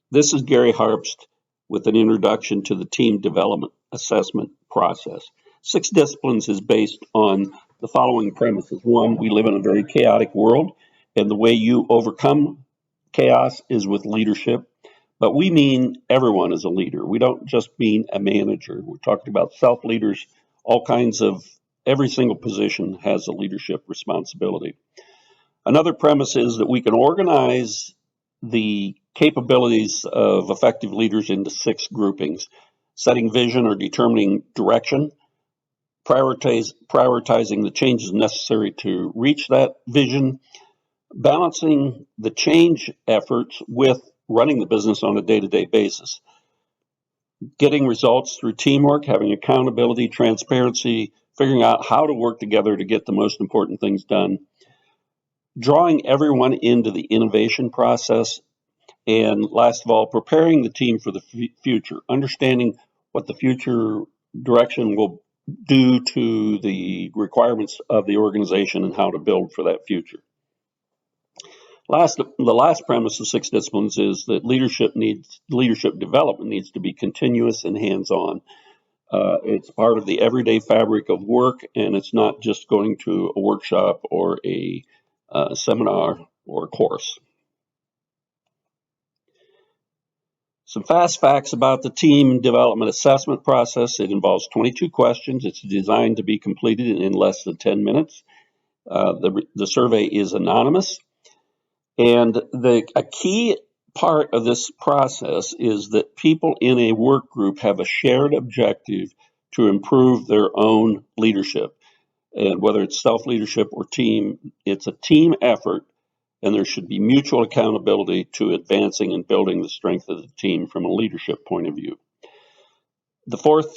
This is Gary Harpst with an introduction to the team development assessment process. Six Disciplines is based on the following premises. One, we live in a very chaotic world, and the way you overcome chaos is with leadership. But we mean everyone is a leader. We don't just mean a manager. We're talking about self-leaders, all kinds of, every single position has a leadership responsibility. Another premise is that we can organize the capabilities of effective leaders into six groupings: setting vision or determining direction, prioritizing the changes necessary to reach that vision, balancing the change efforts with running the business on a day-to-day basis, getting results through teamwork, having accountability, transparency, figuring out how to work together to get the most important things done, drawing everyone into the innovation process, and last of all, preparing the team for the future, understanding what the future direction will do to the requirements of the organization and how to build for that future. The last premise of Six Disciplines is that leadership development needs to be continuous and hands-on. It's part of the everyday fabric of work, and it's not just going to a workshop or a seminar or a course. Some fast facts about the team development assessment process. It involves 22 questions. It's designed to be completed in less than 10 minutes. The survey is anonymous. And a key part of this process is that people in a work group have a shared objective to improve their own leadership. And whether it's self-leadership or team, it's a team effort, and there should be mutual accountability to advancing and building the strength of the team from a leadership point of view. The fourth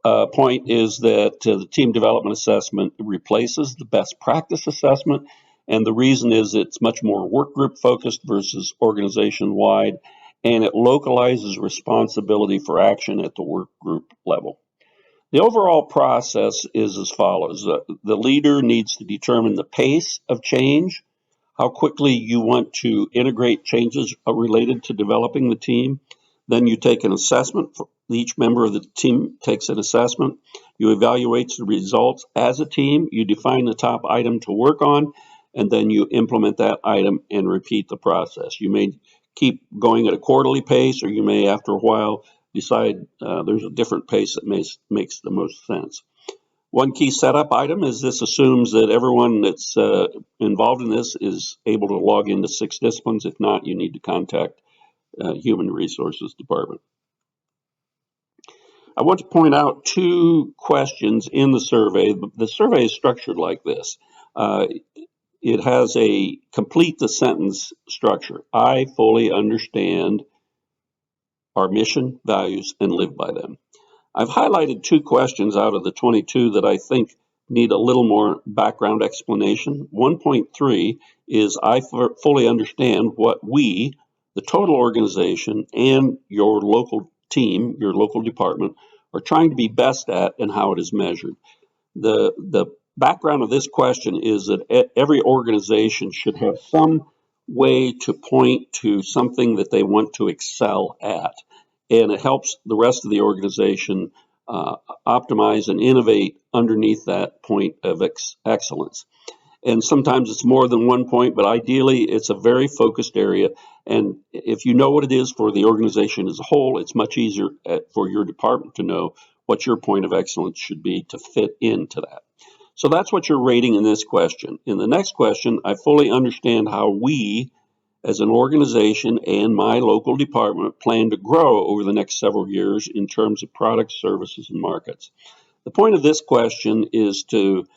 point is that the team development assessment replaces the best practice assessment, and the reason is it's much more work group focused versus organization wide, and it localizes responsibility for action at the work group level. The overall process is as follows. The leader needs to determine the pace of change, how quickly you want to integrate changes related to developing the team. Then you take an assessment. Each member of the team takes an assessment. You evaluate the results as a team. You define the top item to work on, and then you implement that item and repeat the process. You may keep going at a quarterly pace, or you may, after a while, decide there's a different pace that makes the most sense. One key setup item is this assumes that everyone that's involved in this is able to log into Six Disciplines. If not, you need to contact Human Resources Department. I want to point out two questions in the survey. The survey is structured like this. It has a complete the sentence structure. I fully understand our mission, values, and live by them. I've highlighted two questions out of the 22 that I think need a little more background explanation. 1.3 is I fully understand what we, the total organization, and your local team, your local department, are trying to be best at and how it is measured. The background of this question is that every organization should have some way to point to something that they want to excel at. And it helps the rest of the organization optimize and innovate underneath that point of excellence. And sometimes it's more than one point, but ideally it's a very focused area. And if you know what it is for the organization as a whole, it's much easier for your department to know what your point of excellence should be to fit into that. So that's what you're rating in this question. In the next question, I fully understand how we, as an organization and my local department, plan to grow over the next several years in terms of products, services, and markets. The point of this question is to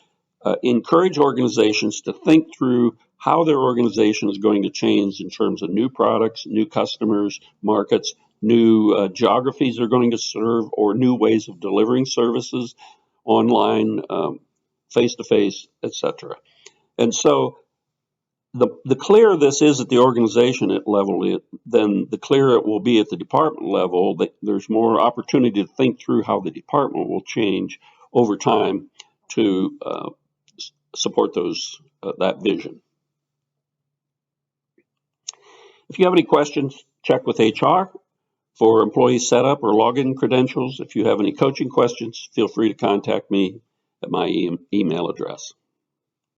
encourage organizations to think through how their organization is going to change in terms of new products, new customers, markets, new geographies they're going to serve, or new ways of delivering services online, face-to-face, etc. And so the clearer this is at the organization level, then the clearer it will be at the department level. That there's more opportunity to think through how the department will change over time to support that vision. If you have any questions, check with HR for employee setup or login credentials. If you have any coaching questions, feel free to contact me at my email address.